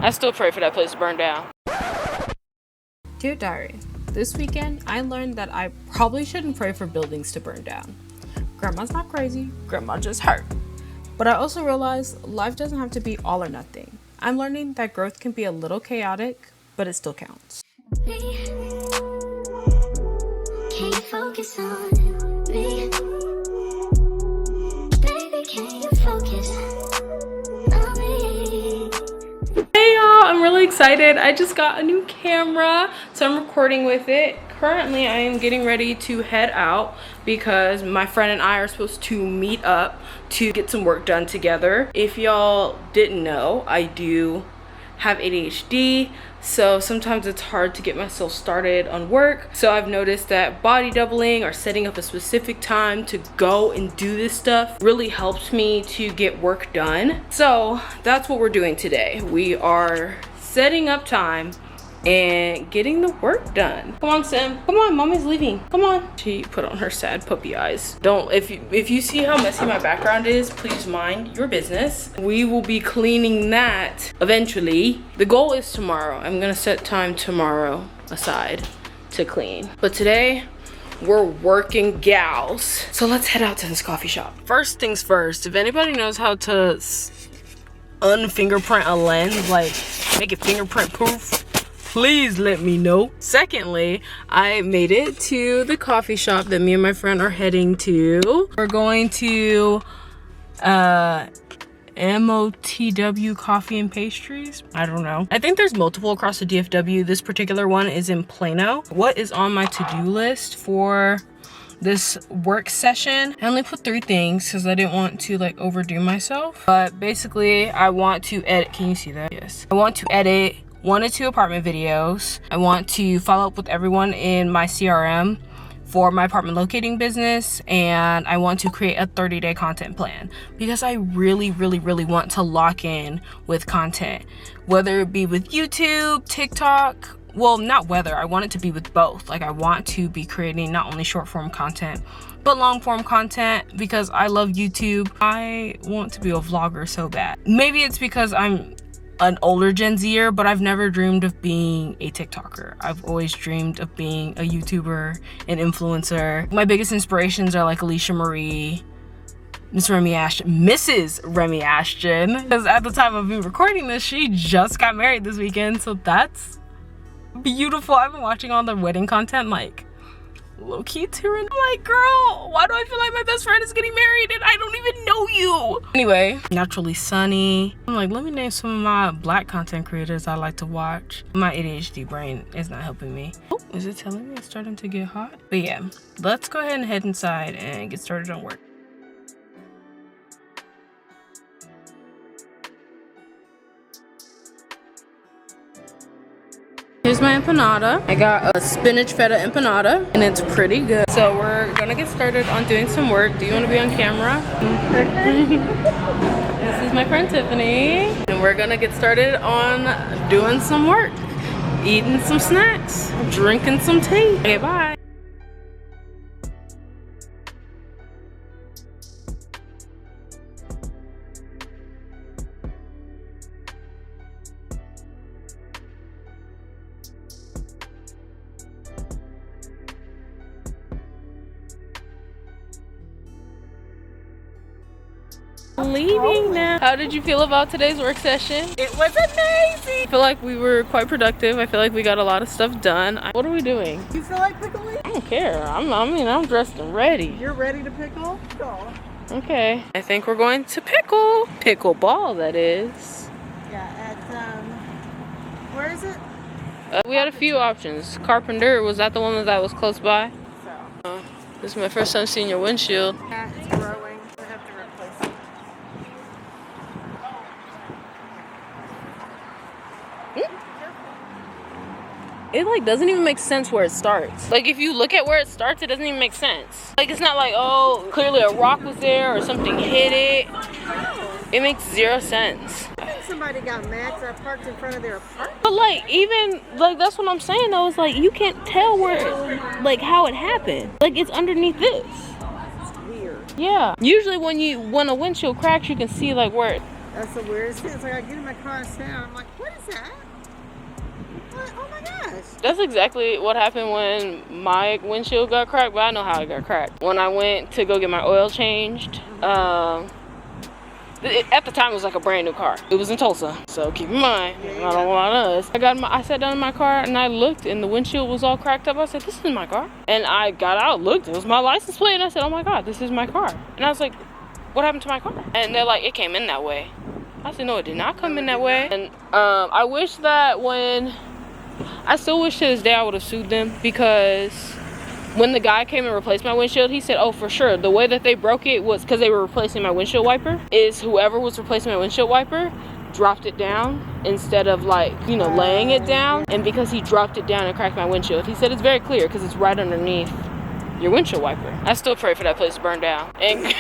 I still pray for that place to burn down. Dear Diary, this weekend I learned that I probably shouldn't pray for buildings to burn down. Grandma's not crazy, grandma just hurt. But I also realized life doesn't have to be all or nothing. I'm learning that growth can be a little chaotic, but it still counts. Can you focus on me? Baby, can you focus on me? Hey y'all, I'm really excited. I just got a new camera, so I'm recording with it. Currently, I am getting ready to head out because my friend and I are supposed to meet up to get some work done together. If y'all didn't know, I do have ADHD, so sometimes it's hard to get myself started on work. So I've noticed that body doubling or setting up a specific time to go and do this stuff really helps me to get work done. So that's what we're doing today. We are setting up time and getting the work done. Come on, Sim. Come on, mommy's leaving. Come on. She put on her sad puppy eyes. Don't, if you see how messy my background is, please mind your business. We will be cleaning that eventually. The goal is tomorrow. I'm gonna set time tomorrow aside to clean. But today, we're working gals. So let's head out to this coffee shop. First things first, if anybody knows how to unfingerprint a lens, like make it fingerprint proof, please let me know. Secondly, I made it to the coffee shop that me and my friend are heading to. We're going to MOTW Coffee and Pastries. I don't know. I think there's multiple across the DFW. This particular one is in Plano. What is on my to-do list for this work session? I only put 3 things because I didn't want to like overdo myself. But basically, I want to edit. Can you see that? Yes. I want to edit 1 to 2 apartment videos. I want to follow up with everyone in my CRM for my apartment locating business, and I want to create a 30-day content plan because I really want to lock in with content, whether it be with YouTube, TikTok. Well, not whether, I want it to be with both. Like, I want to be creating not only short form content but long form content because I love YouTube. I want to be a vlogger so bad. Maybe it's because I'm an older Gen Zer, but I've never dreamed of being a TikToker. I've always dreamed of being a YouTuber, an influencer. My biggest inspirations are like Alicia Marie, Mrs. Remy Ashton. Because at the time of me recording this, she just got married this weekend, so that's beautiful. I've been watching all the wedding content, like low-key tearing. I'm like, girl, why do I feel like my best friend is getting married and I don't even know you? Anyway, Naturally Sunny. I'm like, let me name some of my black content creators I like to watch. My ADHD brain is not helping me. Oh, is it telling me it's starting to get hot? But yeah, let's go ahead and head inside and get started on work. Here's my empanada. I got a spinach feta empanada and it's pretty good. So we're gonna get started on doing some work. Do you want to be on camera? This is my friend Tiffany. And we're gonna get started on doing some work. Eating some snacks. Drinking some tea. Okay, bye. Leaving now. How did you feel about today's work session? It was amazing! I feel like we were quite productive. I feel like we got a lot of stuff done. What are we doing? You feel like pickling? I don't care. I'm dressed and ready. You're ready to pickle? Go. Okay. I think we're going to pickle. Pickleball, that is. Yeah, at where is it? We had a few options. Carpenter, was that the one that was close by? So. This is my first time seeing your windshield. Yeah, it's growing. I have to replace it. It like doesn't even make sense where it starts. Like if you look at where it starts, it doesn't even make sense. Like it's not like, oh, clearly a rock was there or something hit it. It makes 0 sense. I think somebody got mad because I parked in front of their apartment. But like even like that's what I'm saying though, it's like you can't tell where like how it happened. Like it's underneath this. It's weird. Yeah. Usually when a windshield cracks you can see like where That's the weirdest thing. It's like I get in my car and stand, I'm like, what is that? That's exactly what happened when my windshield got cracked, but I know how it got cracked. When I went to go get my oil changed, at the time it was like a brand new car. It was in Tulsa, so keep in mind, I don't want us. I sat down in my car and I looked and the windshield was all cracked up. I said, this is my car. And I got out, looked, it was my license plate, and I said, oh my God, this is my car. And I was like, what happened to my car? And they're like, it came in that way. I said, no, it did not come in that way. And I wish that I still wish to this day I would have sued them, because when the guy came and replaced my windshield, he said, oh, for sure, the way that they broke it was because they were replacing my windshield wiper, is whoever was replacing my windshield wiper dropped it down instead of, like, you know, laying it down. And because he dropped it down and cracked my windshield, he said it's very clear because it's right underneath your windshield wiper. I still pray for that place to burn down. And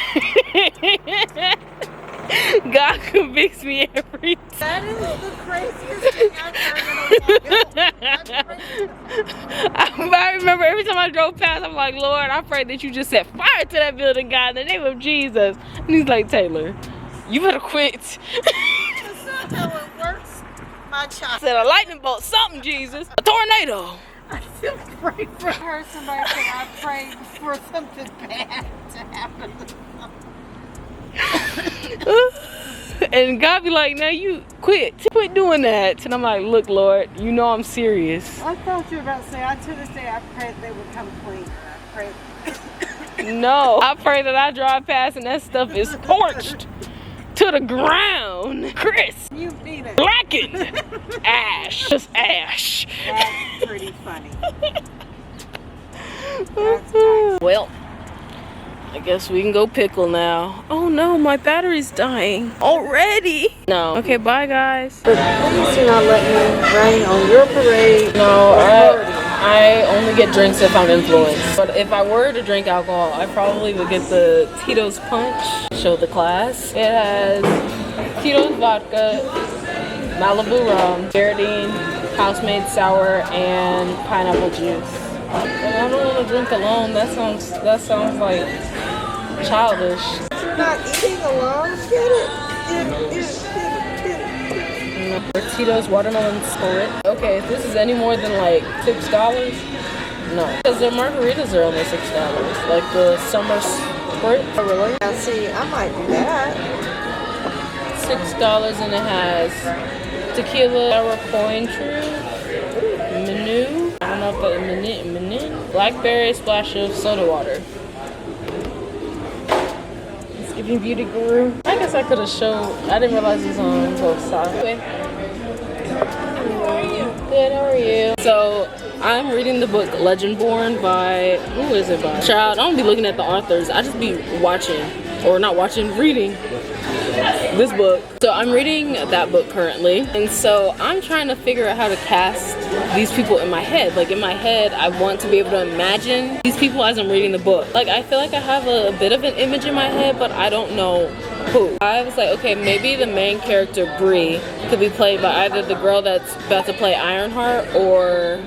God convicts me every time. That is the craziest thing I've heard in a while. I remember every time I drove past, I'm like, Lord, I pray that you just set fire to that building, God, in the name of Jesus. And he's like, Taylor, you better quit. That's not how it works, my child. I said a lightning bolt, something, Jesus. A tornado. I feel pray for her. Somebody said I prayed for something bad to happen. And God be like, now you quit doing that. And I'm like, look, Lord, you know I'm serious. I thought you were about to say, to this day, I prayed they would come clean. I prayed. No, I pray that I drive past and that stuff is torched to the ground. Chris, You need it. blackened. Ash, just ash. That's pretty funny. That's nice. Well, I guess we can go pickle now. Oh no, my battery's dying already. No. Okay, bye guys. Please do not let me rain on your parade. No, I only get drinks if I'm influenced. But if I were to drink alcohol, I probably would get the Tito's Punch. Show the class. It has Tito's vodka, Malibu rum, Grenadine, house-made sour, and pineapple juice. But I don't want to drink alone. That sounds like childish. You're not eating alone. Get it. Tito's watermelon split. Okay, if this is any more than like $6, no. Because the margaritas are only $6. Like the summer split. Oh, really? Now see, I might do that. $6, and it has tequila, sour Cointreau, menu. I don't know if that menu. Blackberry, splash of soda water. It's giving beauty guru. I guess I could have showed. I didn't realize it was on both sides. Anyway. How are you? Good, how are you? So I'm reading the book Legendborn by, who is it by? Child, I don't be looking at the authors. I just be watching, or not watching, reading this book. So I'm reading that book currently, and so I'm trying to figure out how to cast these people in my head. Like in my head, I want to be able to imagine these people as I'm reading the book. Like I feel like I have a bit of an image in my head, but I don't know who. I was like, okay, maybe the main character Bree could be played by either the girl that's about to play Ironheart, or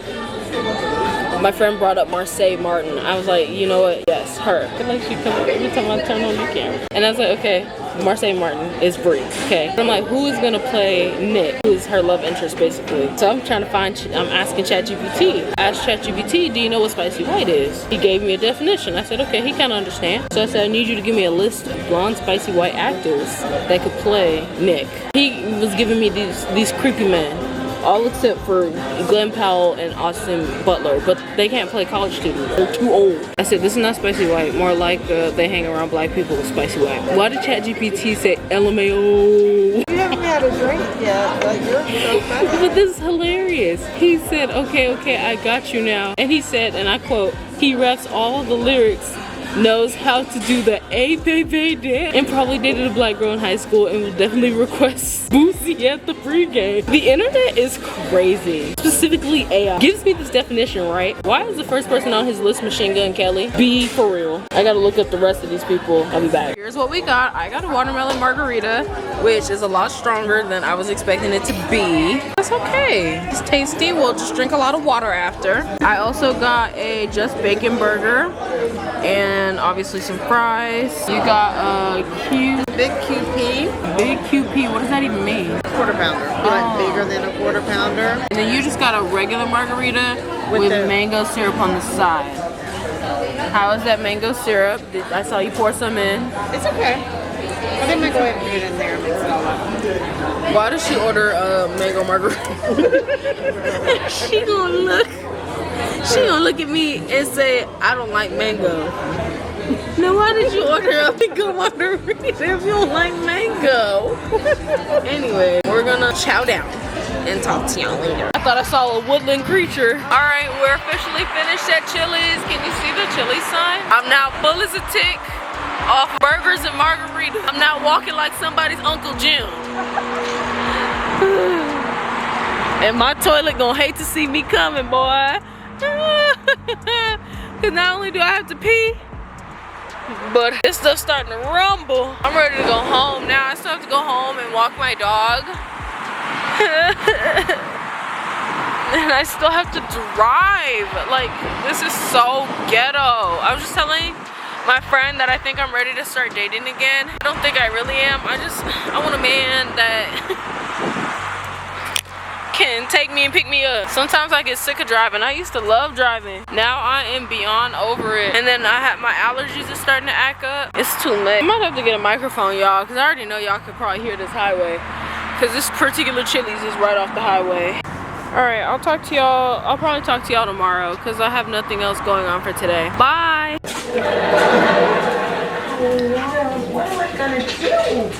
my friend brought up Marseille Martin. I was like, you know what? Yes, her. I feel like she comes every time I turn on the camera. And I was like, okay, Marseille Martin is Bree. Okay. I'm like, who is gonna play Nick? Who is her love interest, basically? So I'm trying to find. I'm asking ChatGPT. I asked ChatGPT, do you know what spicy white is? He gave me a definition. I said, okay, he kind of understands. So I said, I need you to give me a list of blonde spicy white actors that could play Nick. He was giving me these creepy men. All except for Glenn Powell and Austin Butler, but they can't play college students. They're too old. I said, this is not spicy white, more like they hang around black people with spicy white. Why did ChatGPT say LMAO? You haven't had a drink yet, like you're so funny. But this is hilarious. He said, okay, I got you now. And he said, and I quote, he raps all the lyrics, knows how to do the A baby dance, and probably dated a black girl in high school, and will definitely request Boosie at the pregame. The internet is crazy. Specifically AI gives me this definition, right? Why is the first person on his list Machine Gun Kelly? Be for real. I gotta look up the rest of these people. I'll be back. Here's what we got. I got a watermelon margarita, which is a lot stronger than I was expecting it to be. That's okay. It's tasty. We'll just drink a lot of water after. I also got a just bacon burger, and obviously some fries. You got a cube. Big QP, Big QP. What does that even mean? quarter pounder. You like bigger than a quarter pounder? And then you just got a regular margarita with the- mango syrup on the side. How is that mango syrup? I saw you pour some in. It's okay. I think I'm gonna go ahead and put it in there and mix it all up. Why does she order a mango margarita? She gonna look at me and say, I don't like mango. Now why did you order a mango margarita if you don't like mango? Anyway, we're gonna chow down and talk to y'all later. I thought I saw a woodland creature. All right, we're officially finished at Chili's. Can you see the Chili's sign? I'm now full as a tick off burgers and margarita. I'm now walking like somebody's Uncle Jim. And my toilet gonna hate to see me coming, boy. Cause not only do I have to pee, but this stuff's starting to rumble. I'm ready to go home now. I still have to go home and walk my dog. And I still have to drive. Like, this is so ghetto. I was just telling my friend that I think I'm ready to start dating again. I don't think I really am. I want a man that can take me and pick me up. Sometimes I get sick of driving. I used to love driving. Now I am beyond over it. And then I have my allergies are starting to act up. It's too late. I might have to get a microphone, y'all, because I already know y'all could probably hear this highway. Because this particular Chili's is right off the highway. Alright, I'll talk to y'all. I'll probably talk to y'all tomorrow because I have nothing else going on for today. Bye! What am I gonna do?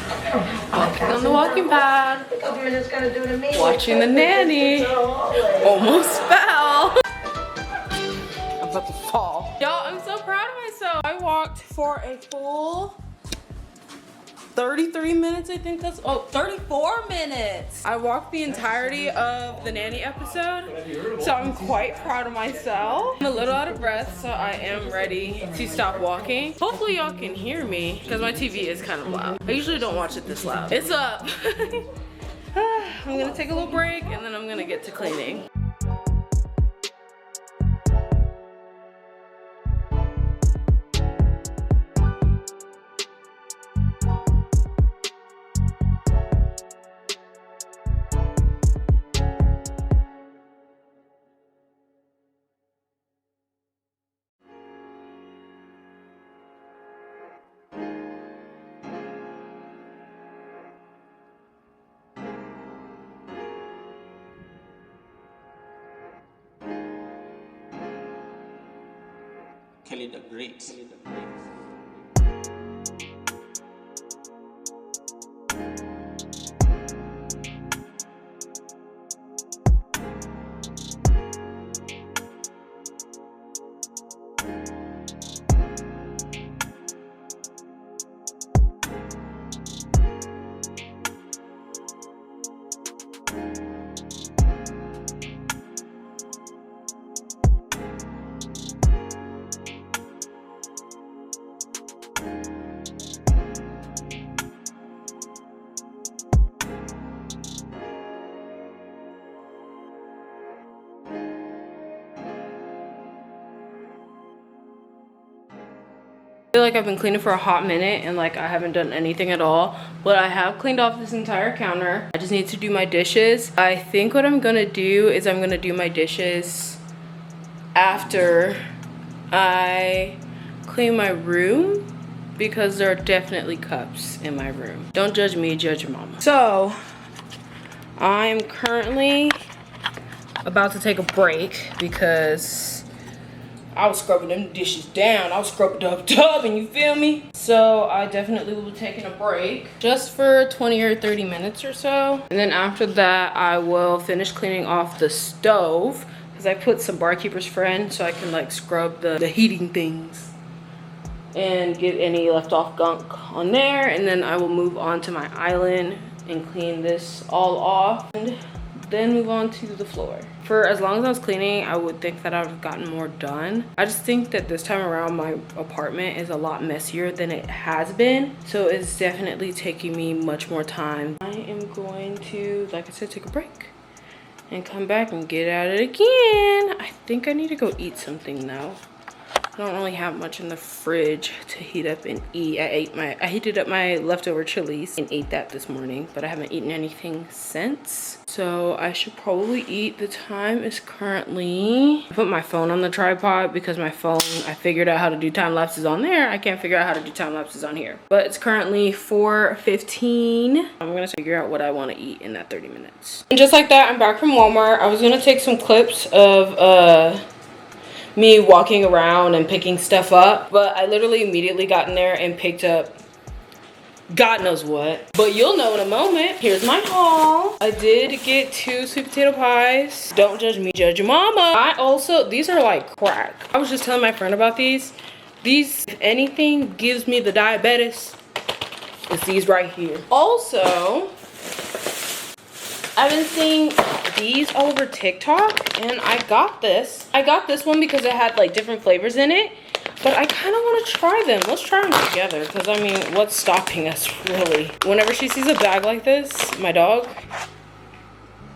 Walking on the walking pad. What is gonna do to me? Watching the nanny. Almost fell. I'm about to fall. Y'all, I'm so proud of myself. I walked for a full 33 minutes, I think that's, 34 minutes. I walked the entirety of the nanny episode, so I'm quite proud of myself. I'm a little out of breath, so I am ready to stop walking. Hopefully y'all can hear me, because my TV is kind of loud. I usually don't watch it this loud. It's up. I'm gonna take a little break, and then I'm gonna get to cleaning. Kelly the Great. I feel like I've been cleaning for a hot minute and like I haven't done anything at all, but I have cleaned off this entire counter. I just need to do my dishes. I think what I'm gonna do is I'm gonna do my dishes after I clean my room, because there are definitely cups in my room. Don't judge me, judge your mama. So I'm currently about to take a break because I was scrubbing them dishes down. I was scrubbing up tub, and you feel me? So I definitely will be taking a break just for 20 or 30 minutes or so. And then after that, I will finish cleaning off the stove because I put some Barkeeper's Friend so I can like scrub the heating things and get any left off gunk on there. And then I will move on to my island and clean this all off and then move on to the floor. For as long as I was cleaning, I would think that I would have gotten more done. I just think that this time around my apartment is a lot messier than it has been. So it's definitely taking me much more time. I am going to, like I said, take a break and come back and get at it again. I think I need to go eat something though. I don't really have much in the fridge to heat up and eat. I heated up my leftover chilies and ate that this morning, but I haven't eaten anything since. So I should probably eat. The time is currently, I put my phone on the tripod because my phone, I figured out how to do time lapses on there. I can't figure out how to do time lapses on here. But it's currently 4:15. I'm gonna figure out what I want to eat in that 30 minutes. And just like that, I'm back from Walmart. I was gonna take some clips of me walking around and picking stuff up, but I literally immediately got in there and picked up God knows what, but you'll know in a moment. Here's my haul. I did get 2 sweet potato pies. Don't judge me, judge your mama. I also, these are like crack. I was just telling my friend about these. These, if anything, gives me the diabetes. It's these right here. Also, I've been seeing these all over TikTok, and I got this. I got this one because it had like different flavors in it. But I kind of want to try them. Let's try them together. Because, I mean, what's stopping us, really? Whenever she sees a bag like this, my dog,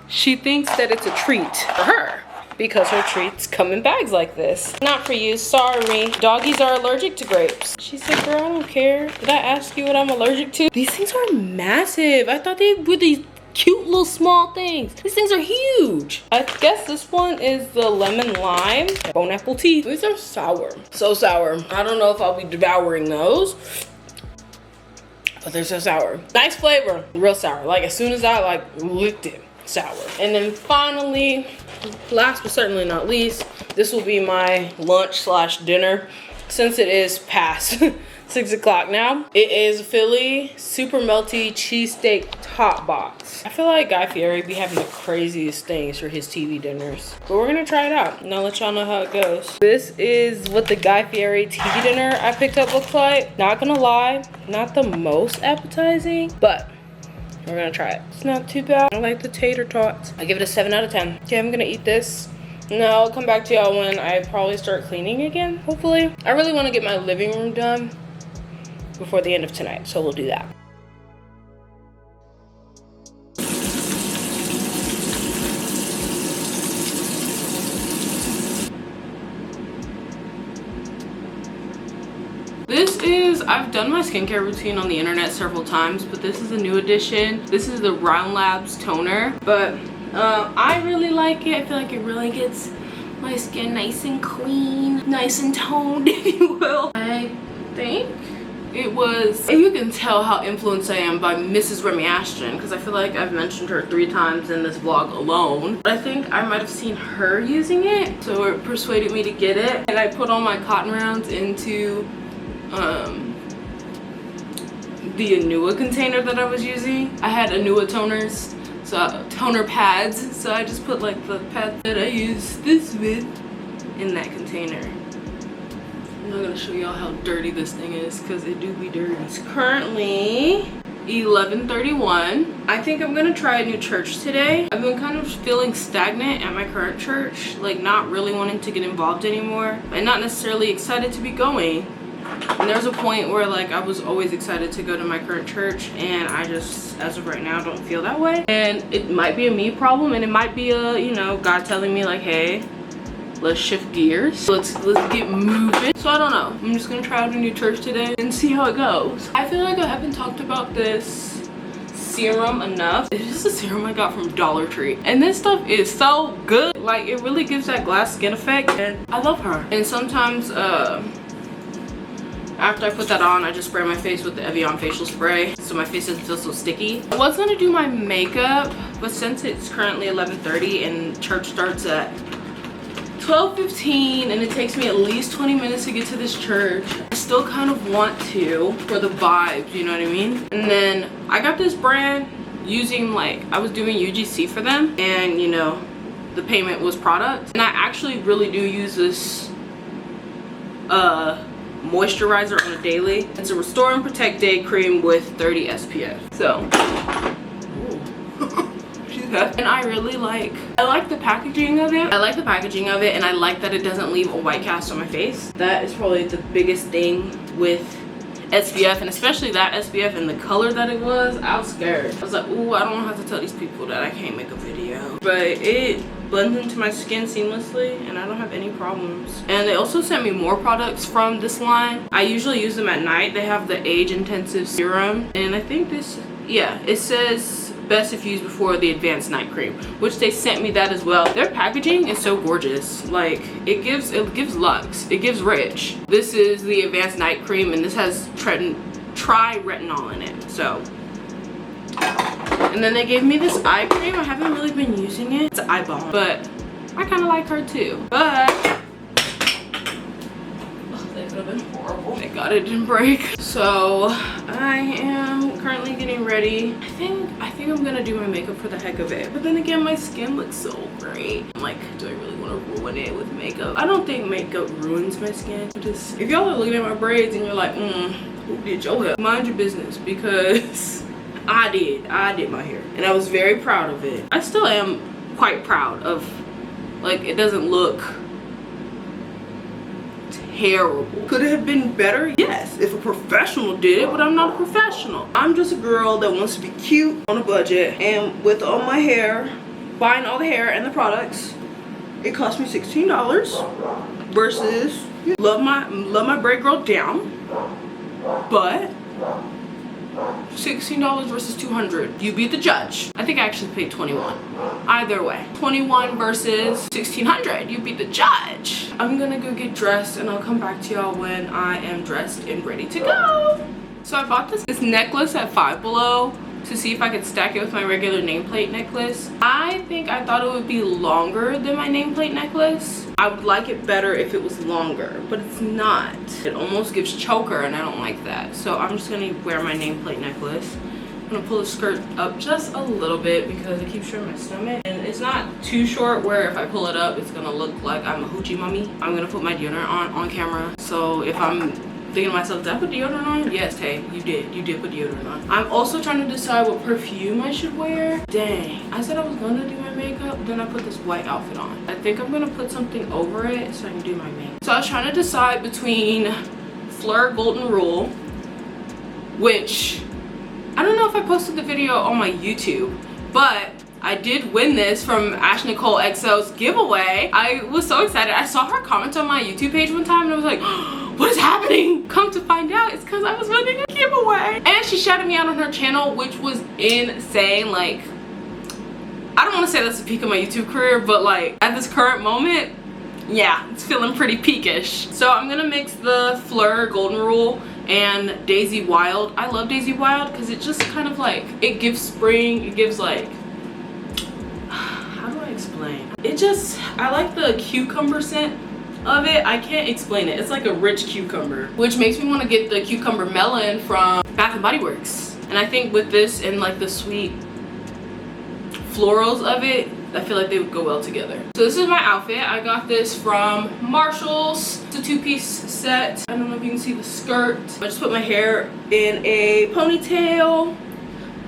she thinks that it's a treat for her. Because her treats come in bags like this. Not for you, sorry. Doggies are allergic to grapes. She said, girl, I don't care. Did I ask you what I'm allergic to? These things are massive. I thought they were these cute little small things. These things are huge. I guess this one is the lemon lime bone apple tea. These are sour, so sour. I don't know if I'll be devouring those, but they're so sour. Nice flavor, real sour. Like as soon as I like licked it, sour. And then finally, last but certainly not least, this will be my lunch / dinner since it is past 6 o'clock now. It is Philly super melty cheesesteak top box. I feel like Guy Fieri be having the craziest things for his TV dinners, but we're gonna try it out and I'll let y'all know how it goes. This is what the Guy Fieri TV dinner I picked up looks like. Not gonna lie, not the most appetizing, but we're gonna try it. It's not too bad. I like the tater tots. I give it a 7 out of 10. Okay, I'm gonna eat this. Now I'll come back to y'all when I probably start cleaning again, hopefully. I really want to get my living room done before the end of tonight, so we'll do that. This is, I've done my skincare routine on the internet several times, but this is a new addition. This is the Round Labs toner, but I really like it. I feel like it really gets my skin nice and clean, nice and toned, if you will. I think it was, you can tell how influenced I am by Mrs. Remy Ashton, because I feel like I've mentioned her 3 times in this vlog alone. But I think I might have seen her using it, so it persuaded me to get it. And I put all my cotton rounds into the Anua container that I was using. I had Anua toners, so toner pads, so I just put like the pads that I use this with in that container. I'm not gonna show y'all how dirty this thing is because it do be dirty. It's currently 11:31. I think I'm gonna try a new church today. I've been kind of feeling stagnant at my current church, like not really wanting to get involved anymore and not necessarily excited to be going. And there was a point where like I was always excited to go to my current church, and I just, as of right now, don't feel that way. And it might be a me problem, and it might be a, you know, God telling me like, hey, let's shift gears. Let's get moving. So I don't know. I'm just gonna try out a new church today and see how it goes. I feel like I haven't talked about this serum enough. It's just a serum I got from Dollar Tree, and this stuff is so good. Like it really gives that glass skin effect, and I love her. And sometimes after I put that on, I just spray my face with the Evian facial spray so my face doesn't feel so sticky. I was gonna do my makeup, but since it's currently 11:30 and church starts at 12:15 and it takes me at least 20 minutes to get to this church, I still kind of want to for the vibes, you know what I mean? And then I got this brand using, like, I was doing UGC for them, and you know, the payment was product. And I actually really do use this moisturizer on a daily. It's a Restore and Protect Day Cream with 30 SPF. So and I really like, I like the packaging of it. I like the packaging of it, and I like that it doesn't leave a white cast on my face. That is probably the biggest thing with SPF, and especially that SPF and the color that it was. I was scared. I was like, ooh, I don't have to tell these people that I can't make a video. But it blends into my skin seamlessly and I don't have any problems. And they also sent me more products from this line. I usually use them at night. They have the age intensive serum, and I think this, yeah, it says best if used before the advanced night cream, which they sent me that as well. Their packaging is so gorgeous. Like it gives lux, it gives rich. This is the advanced night cream, and this has tri-retinol in it. So, and then they gave me this eye cream. I haven't really been using it. It's an eye balm, but I kind of like her too. But that could have been horrible. Thank God it didn't break. So I am currently getting ready. I think I'm gonna do my makeup for the heck of it. But then again, my skin looks so great. I'm like, do I really want to ruin it with makeup? I don't think makeup ruins my skin. Just, if y'all are looking at my braids and you're like, who did your hair? Mind your business, because I did my hair, and I was very proud of it. I still am quite proud of, like, it doesn't look terrible. Could it have been better? Yes, if a professional did it, but I'm not a professional. I'm just a girl that wants to be cute on a budget, and with all my hair, buying all the hair and the products, it cost me $16 versus love my braid girl down, but $16 versus $200. You be the judge. I think I actually paid $21. Either way, 21 versus $1600. You be the judge. I'm gonna go get dressed, and I'll come back to y'all when I am dressed and ready to go. So I bought this necklace at Five Below to see if I could stack it with my regular nameplate necklace. I thought it would be longer than my nameplate necklace. I would like it better if it was longer, but it's not. It almost gives choker, and I don't like that. So I'm just gonna wear my nameplate necklace. I'm gonna pull the skirt up just a little bit because it keeps showing my stomach. And it's not too short where if I pull it up, it's gonna look like I'm a hoochie mummy. I'm gonna put my deodorant on camera. So if I'm thinking to myself, did I put deodorant on? Yes, Tay, you did put deodorant on. I'm also trying to decide what perfume I should wear. Dang, I said I was gonna do my makeup, then I put this white outfit on. I think I'm gonna put something over it so I can do my makeup. So I was trying to decide between Fleur Golden Rule, which I don't know if I posted the video on my YouTube, but I did win this from Ash Nicole XO's giveaway. I was so excited. I saw her comment on my YouTube page one time, and I was like, what is happening? Come to find out, it's because I was winning a giveaway. And she shouted me out on her channel, which was insane. Like, I don't want to say that's the peak of my YouTube career, but like at this current moment, yeah, it's feeling pretty peakish. So I'm gonna mix the Fleur Golden Rule and Daisy Wild. I love Daisy Wild because it just kind of like, it gives spring, it gives like, how do I explain? It just, I like the cucumber scent of it. I can't explain it. It's like a rich cucumber, which makes me want to get the cucumber melon from Bath & Body Works. And I think with this and like the sweet florals of it, I feel like they would go well together. So this is my outfit. I got this from Marshall's. It's a two-piece set. I don't know if you can see the skirt. I just put my hair in a ponytail,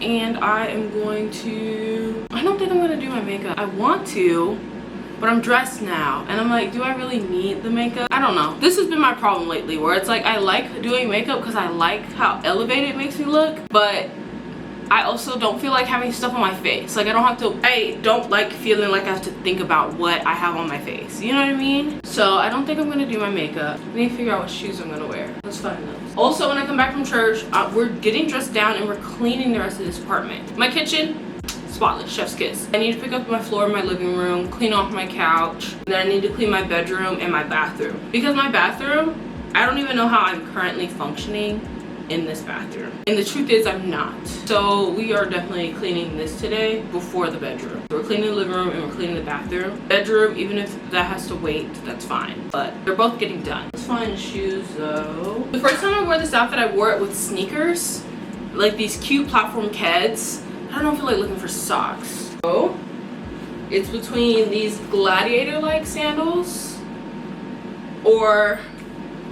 and I am going to, I don't think I'm gonna do my makeup. I want to, but I'm dressed now, and I'm like, do I really need the makeup? I don't know. This has been my problem lately, where it's like I like doing makeup because I like how elevated it makes me look, but I also don't feel like having stuff on my face. Like I don't like feeling like I have to think about what I have on my face. You know what I mean? So I don't think I'm gonna do my makeup. I need to figure out what shoes I'm gonna wear. Let's find those. Also, when I come back from church, we're getting dressed down and we're cleaning the rest of this apartment. My kitchen, spotless, chef's kiss. I need to pick up my floor in my living room, clean off my couch, and then I need to clean my bedroom and my bathroom. Because my bathroom, I don't even know how I'm currently functioning in this bathroom, and the truth is I'm not. So we are definitely cleaning this today before the bedroom. We're cleaning the living room and we're cleaning the bathroom. Bedroom, even if that has to wait, that's fine, but they're both getting done. Let's find shoes though. The first time I wore this outfit, I wore it with sneakers, like these cute platform Keds. I don't feel like looking for socks. So it's between these gladiator like sandals or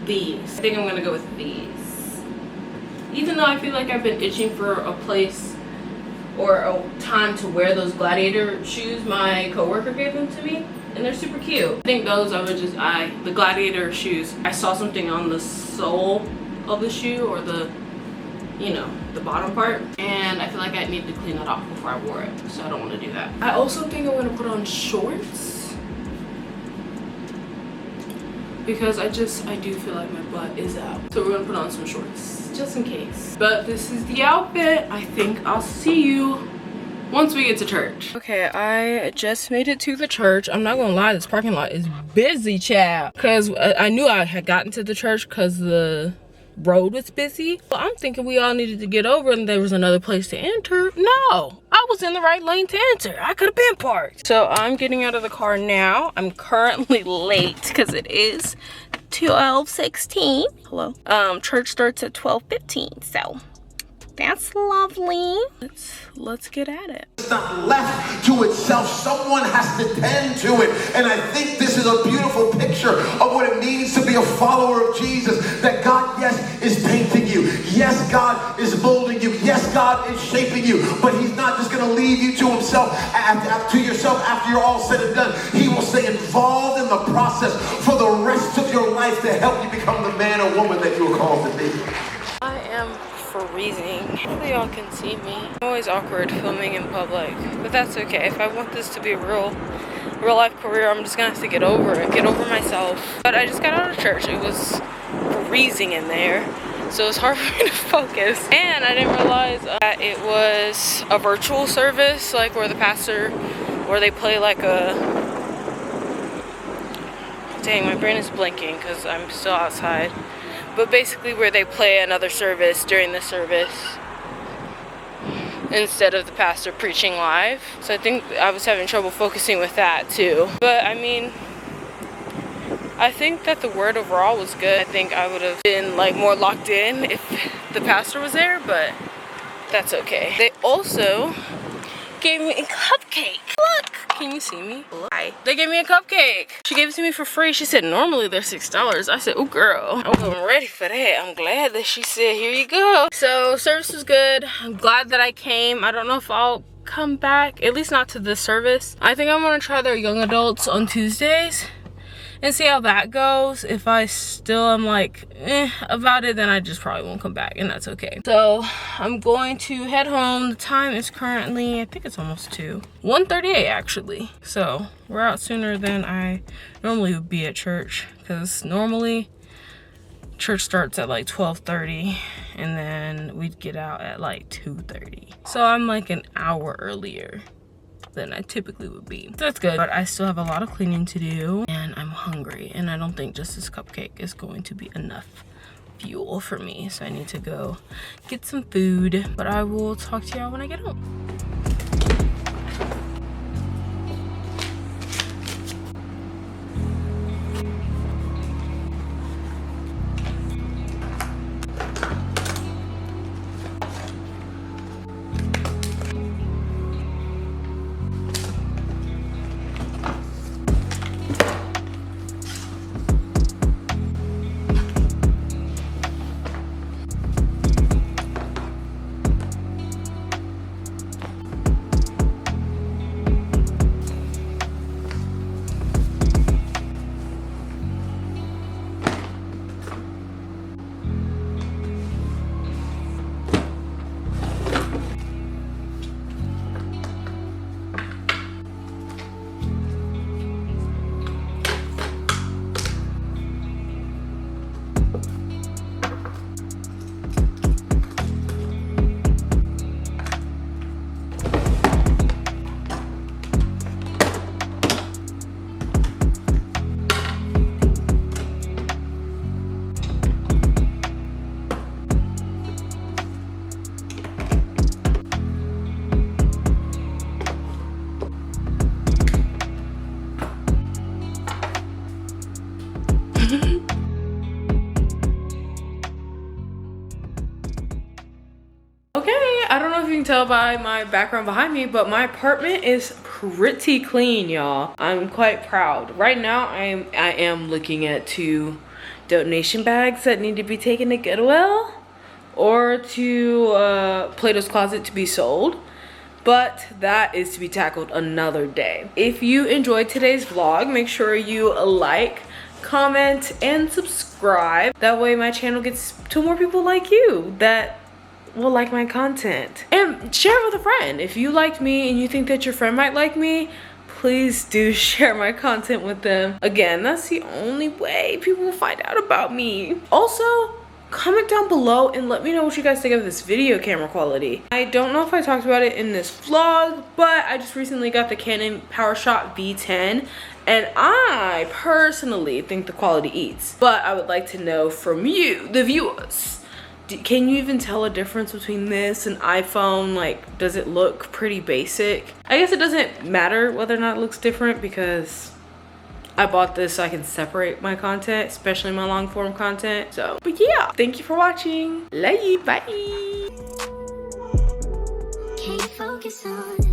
these. I think I'm gonna go with these. Even though I feel like I've been itching for a place or a time to wear those gladiator shoes, my coworker gave them to me, and they're super cute. I think those I would just, the gladiator shoes, I saw something on the sole of the shoe or the you know, the bottom part, and I feel like I need to clean that off before I wore it, so I don't want to do that. I also think I'm going to put on shorts because I do feel like my butt is out, so we're gonna put on some shorts just in case. But this is the outfit. I think I'll see you once we get to church. Okay, I just made it to the church. I'm not gonna lie, this parking lot is busy, child, because I knew I had gotten to the church because the road was busy. Well, I'm thinking we all needed to get over and there was another place to enter. No, I was in the right lane to enter. I could have been parked. So I'm getting out of the car now. I'm currently late because it is 12:16. Hello. Church starts at 12:15, so that's lovely. Let's get at it. It's not left to itself. Someone has to tend to it. And I think this is a beautiful picture of what it means to be a follower of Jesus. That God, yes, is painting you. Yes, God is molding you. Yes, God is shaping you. But he's not just going to leave you to himself, to yourself after you're all said and done. He will stay involved in the process for the rest of your life to help you become the man or woman that you were called to be. I am freezing. Hopefully y'all can see me. I'm always awkward filming in public, but that's okay. If I want this to be a real life career, I'm just gonna have to get over it, get over myself. But I just got out of church. It was freezing in there, so it was hard for me to focus. And I didn't realize that it was a virtual service, like where they play like a, dang, my brain is blinking because I'm still outside. But basically where they play another service during the service instead of the pastor preaching live. So I think I was having trouble focusing with that too. But I mean, I think that the word overall was good. I think I would have been like more locked in if the pastor was there, but that's okay. They also gave me a cupcake. Look, can you see me? Hi. They gave me a cupcake. She gave it to me for free. She said normally they're $6. I said, oh girl, I wasn't ready for that. I'm glad that she said, here you go. So service was good. I'm glad that I came. I don't know if I'll come back, at least not to this service. I think I'm gonna try their young adults on Tuesdays and see how that goes. If I still am like about it, then I just probably won't come back, and that's okay. So I'm going to head home. The time is currently, I think it's almost 2. 1:38 actually. So we're out sooner than I normally would be at church, because normally church starts at like 12:30 and then we'd get out at like 2:30. So I'm like an hour earlier than I typically would be. So that's good, but I still have a lot of cleaning to do and I'm hungry, and I don't think just this cupcake is going to be enough fuel for me, so I need to go get some food. But I will talk to y'all when I get home. I don't know if you can tell by my background behind me, but my apartment is pretty clean, y'all. I'm quite proud. Right now, I am looking at 2 donation bags that need to be taken to Goodwill or to Plato's Closet to be sold. But that is to be tackled another day. If you enjoyed today's vlog, make sure you like, comment, and subscribe. That way my channel gets to more people like you that will like my content. And share it with a friend. If you liked me and you think that your friend might like me, please do share my content with them. Again, that's the only way people will find out about me. Also, comment down below and let me know what you guys think of this video camera quality. I don't know if I talked about it in this vlog, but I just recently got the Canon PowerShot V10, and I personally think the quality eats. But I would like to know from you, the viewers. Can you even tell a difference between this and iPhone? Like, does it look pretty basic? I guess it doesn't matter whether or not it looks different because I bought this so I can separate my content, especially my long form content. So, but yeah, thank you for watching. Love you, bye. Can't focus on